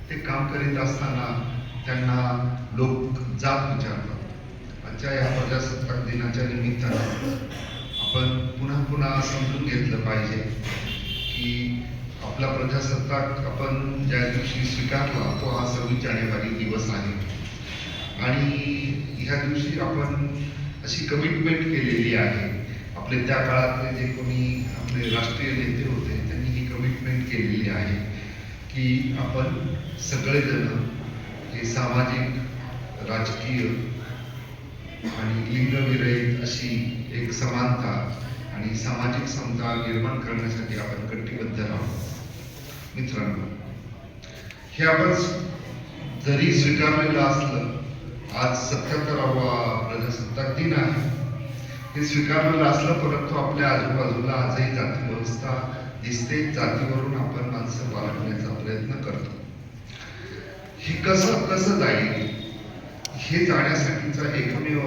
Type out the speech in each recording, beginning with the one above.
ते काम करीत असताना त्यांना लोक जात विचारतात. आजच्या या प्रजासत्ताक दिनाच्या निमित्तानं आपण पुन्हा पुन्हा समजून घेतलं पाहिजे की आपला प्रजासत्ताक आपण ज्या दिवशी स्वीकारला तो हा 26 जानेवारी दिवस आहे. आणि ह्या दिवशी आपण अशी कमिटमेंट केलेली आहे. आपले त्या काळातले जे कोणी आपले राष्ट्रीय नेते होते त्यांनी ही कमिटमेंट केलेली आहे की आपण सगळेजण हे सामाजिक, राजकीय आणि लिंगविरहित अशी एक समानता आणि सामाजिक समता निर्माण करण्यासाठी आपण कटिबद्ध राहू. मित्रांनो, हे आपण जरी स्वीकारलेलं असलं, आज 77वा प्रजासत्ताक दिन आहे, हे स्वीकारलेलं असलं, परंतु आपल्या आजूबाजूला आजही जाती व्यवस्था दिसते. जातीवरून आपण माणसं वाढवण्याचा प्रयत्न करतो. हे कसं कसं जाईल हे जाण्यासाठीचा एकमेव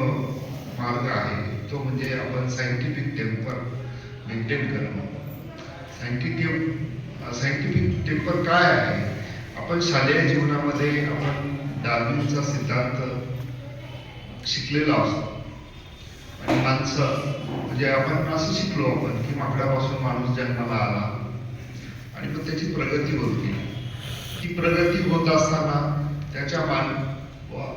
मार्ग आहे तो म्हणजे आपण सायंटिफिक टेम्पर मेंटेन करणं. सायंटिफिक टेम्पर काय आहे? आपण शालेय जीवनामध्ये आपण डार्विनचा सिद्धांत शिकलेला असतो आणि माणसं म्हणजे आपण असं शिकलो आपण की माकडापासून माणूस जन्माला आला आणि मग त्याची प्रगती होत गेली. ती प्रगती होत असताना त्याच्या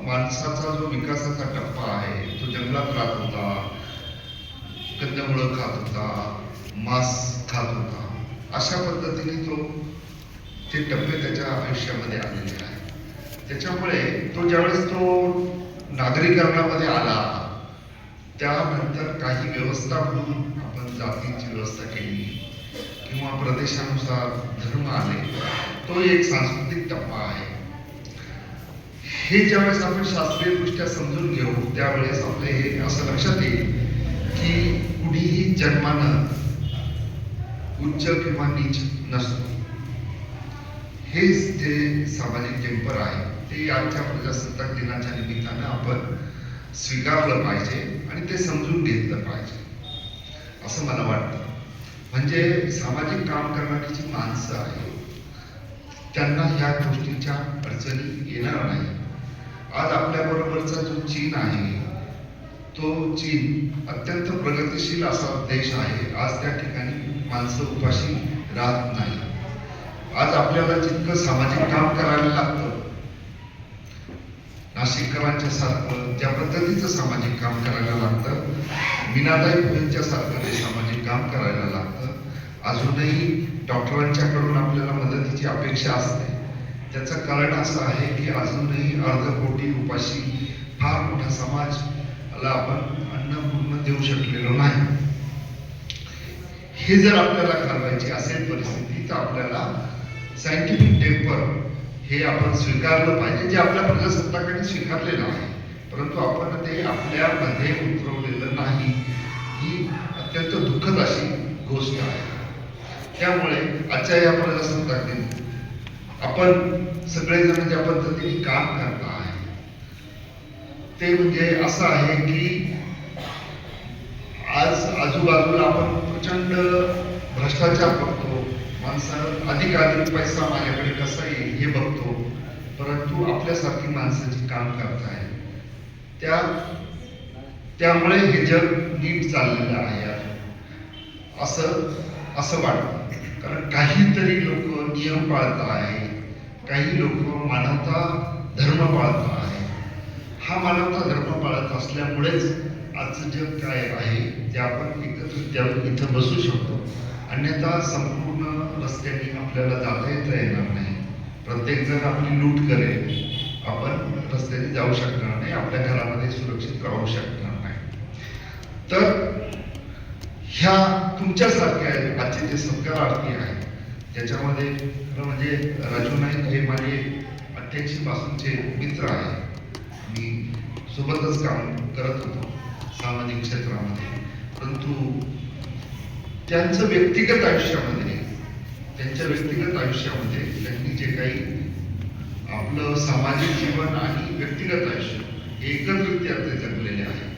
माणसाचा जो विकासाचा टप्पा आहे तो जंगलात राहत होता, कंदमुळं खात होता, मांस खात होता. अशा पद्धतीने ते टप्पे त्याच्या आयुष्यामध्ये आलेले आहेत. त्याच्यामुळे तो ज्यावेळेस तो नागरीकरणामध्ये आला त्यानंतर काही व्यवस्था म्हणून आपण जातींची व्यवस्था केली किंवा प्रदेशानुसार धर्म आले. तो एक सांस्कृतिक टप्पा आहे. हे ज्यावेळेस आपण शास्त्रीय दृष्ट्या समजून घेऊ त्यावेळेस आपले हे असं लक्षात येईल की कुणीही जन्मानं उच्च किंवा नीच नसतो. हे जे सामाजिक टेम्पर आहे ते आजच्या प्रजासत्ताक दिनाच्या निमित्तानं आपण स्वीकारलं पाहिजे आणि ते समजून घेतलं पाहिजे असं मला वाटतं. म्हणजे सामाजिक काम करणारी जी माणसं आहेत त्यांना ह्या गोष्टीच्या अडचणी येणार नाही. आज आपल्या बरोबरचा जो चीन आहे तो चीन अत्यंत प्रगतिशील असा देश आहे. आज त्या ठिकाणी माणसं उपाशी राहत नाही. आज आपल्याला जितकं सामाजिक काम करायला लागतं, नाशिककरांच्या सारखं ज्या पद्धतीचं सामाजिक काम करायला लागतं, मीनाताई फुलेंच्या सारखं ते सामाजिक काम करायला लागतं. अजूनही डॉक्टरांच्याकडून आपल्याला मदतीची अपेक्षा असते. त्याचं कारण असं आहे की अजूनही अर्धकोटी उपाशी फार मोठा समाजाला आपण अन्न पूर्ण देऊ शकलेलो नाही. हे जर आपल्याला घालवायची असेल परिस्थिती तर आपल्याला सायंटिफिक टेम्पर हे आपण स्वीकारलं पाहिजे, जे आपल्या प्रजासत्ताकाने स्वीकारलेलं आहे, परंतु आपण ते आपल्यामध्ये उतरवलेलं नाही. ही अत्यंत दुःखद अशी गोष्ट आहे. त्यामुळे आजच्या या प्रजासत्ताक दिनी आपण सगळेजण ज्या पद्धतीने काम करत आहे ते म्हणजे असं आहे की आज आजूबाजूला आपण प्रचंड भ्रष्टाचार बघतो. माणसाला अधिक पैसा माझ्याकडे कसा येईल हे बघतो, परंतु आपल्यासारखी माणसं जी काम करत आहेत त्यामुळे हे जग नीट चाललेलं आहे असं वाटतं. कारण काहीतरी लोक नियम पाळत आहेत, काही लोक मानवता धर्म पाळत आहेत. हा मानवता धर्म पाळत असल्यामुळेच आजचं जग काय आहे ते आपण एकत्रित इथं बसू शकतो. अन्यथा संपूर्ण रस्त्याने आपल्याला जाता येणार नाही. प्रत्येक जण आपली लूट करेल, आपण रस्त्याने जाऊ शकणार नाही, आपल्या घरामध्ये सुरक्षित राहू शकणार नाही. तर ह्या तुमच्यासारख्या आजचे जे सत्कारार्थी आहेत त्याच्यामध्ये म्हणजे राजू नाईक हे माझे 88 पासूनचे मित्र आहेत. मी सोबतच काम करत होतो सामाजिक क्षेत्रामध्ये, परंतु त्यांच्या व्यक्तिगत आयुष्यामध्ये त्यांनी जे काही आपलं सामाजिक जीवन आणि व्यक्तिगत आयुष्य एकत्रित्या ते जगलेले आहे.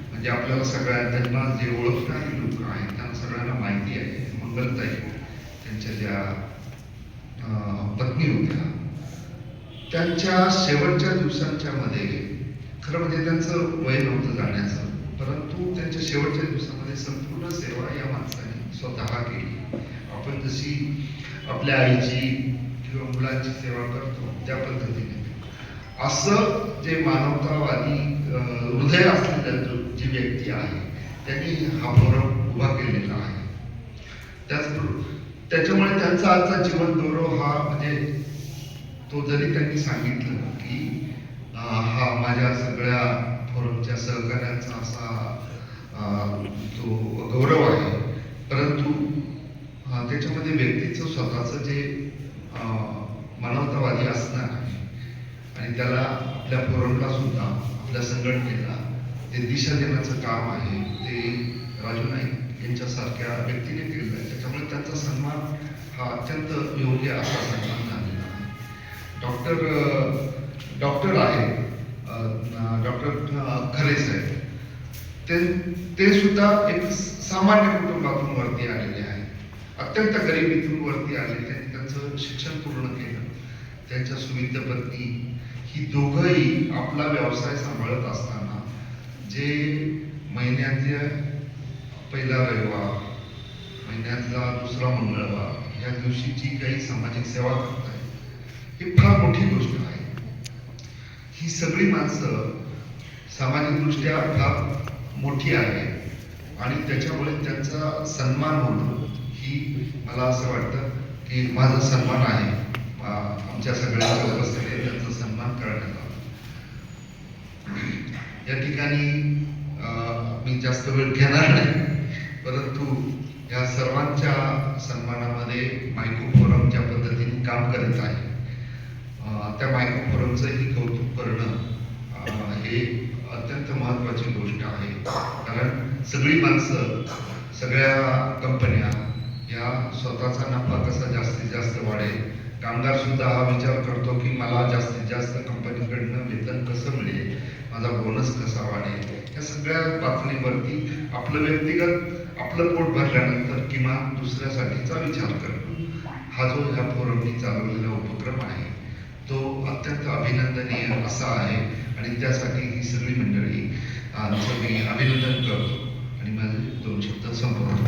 म्हणजे आपल्याला सगळ्यांना जे ओळखणारी लोक आहेत त्यांना सगळ्यांना माहिती आहे. मंगलताई त्यांच्या ज्या पत्नी होत्या त्यांच्या शेवटच्या दिवसांच्या मध्ये खरं म्हणजे त्यांचं वय नव्हतं जाण्याचं, परंतु त्यांच्या शेवटच्या दिवसामध्ये संपूर्ण सेवा या माणसाने स्वतः केली. आपण जशी आपल्या आईची किंवा मुलांची सेवा करतो त्या पद्धतीने असं जे मानवतावादी हृदय असलेलं जी व्यक्ती आहे त्यांनी हा फोरम उभा केलेला आहे. त्याच्यामुळे त्यांचा आजचा जीवन गौरव हा म्हणजे तो जरी त्यांनी सांगितलं की हा माझ्या सगळ्या फोरमच्या सहकार्यांचा असा तो गौरव आहे, परंतु त्याच्यामध्ये व्यक्तीचं स्वतःचं जे मानवतावादी असणार आहे आणि त्याला आपल्या फोरमला सुद्धा आपल्या संघटनेला जे दिशा देण्याचं काम आहे ते राजू नाईक यांच्यासारख्या व्यक्तीने केलेलं आहे. त्याच्यामुळे त्यांचा सन्मान हा अत्यंत योग्य असा सन्मान झालेला आहे. डॉक्टर आहे डॉक्टर खरे साहेब, ते सुद्धा एक सामान्य कुटुंबातून वरती आलेले आहे. अत्यंत गरिबीतून वरती आले. त्यांनी त्यांचं शिक्षण पूर्ण केलं. त्यांच्या सुविद्य पत्नी ही दोघंही आपला व्यवसाय सांभाळत असताना जे महिन्यातल्या पहिला रविवार, महिन्यातला दुसरा मंगळवार या दिवशी जी काही सामाजिक सेवा करतायत ही फार मोठी गोष्ट आहे. ही सगळी माणसं सामाजिकदृष्ट्या फार मोठी आहे आणि त्याच्यामुळे त्यांचा सन्मान होणं ही मला असं वाटतं की माझा सन्मान आहे. आमच्या सगळ्यांच्या उपस्थितीत त्यांचा सन्मान करण्यात आला. या ठिकाणी मी जास्त वेळ घेणार नाही, परंतु या सर्वांच्या सन्मानामध्ये मायक्रो फोरम ज्या पद्धतीने काम करत आहे त्या मायक्रो फोरमचंही कौतुक करणं हे अत्यंत महत्त्वाची गोष्ट आहे. कारण सगळी माणसं, सगळ्या कंपन्या या स्वतःचा नफा कसा जास्तीत जास्त वाढेल, कामगार सुद्धा हा विचार करतो की मला जास्तीत जास्त कंपनीकडनं वेतन कसं मिळेल, माझा बोनस कसा वाढेल, या सगळ्या पातळीवरती आपलं व्यक्तिगत आपलं पोट भरल्यानंतर किमान दुसऱ्यासाठीचा विचार करणं हा जो ह्या फोरमनी चालवलेला उपक्रम आहे तो अत्यंत अभिनंदनीय असा आहे आणि त्यासाठी ही सगळी मंडळी मी अभिनंदन करतो आणि माझे 2 शब्द संपवतो.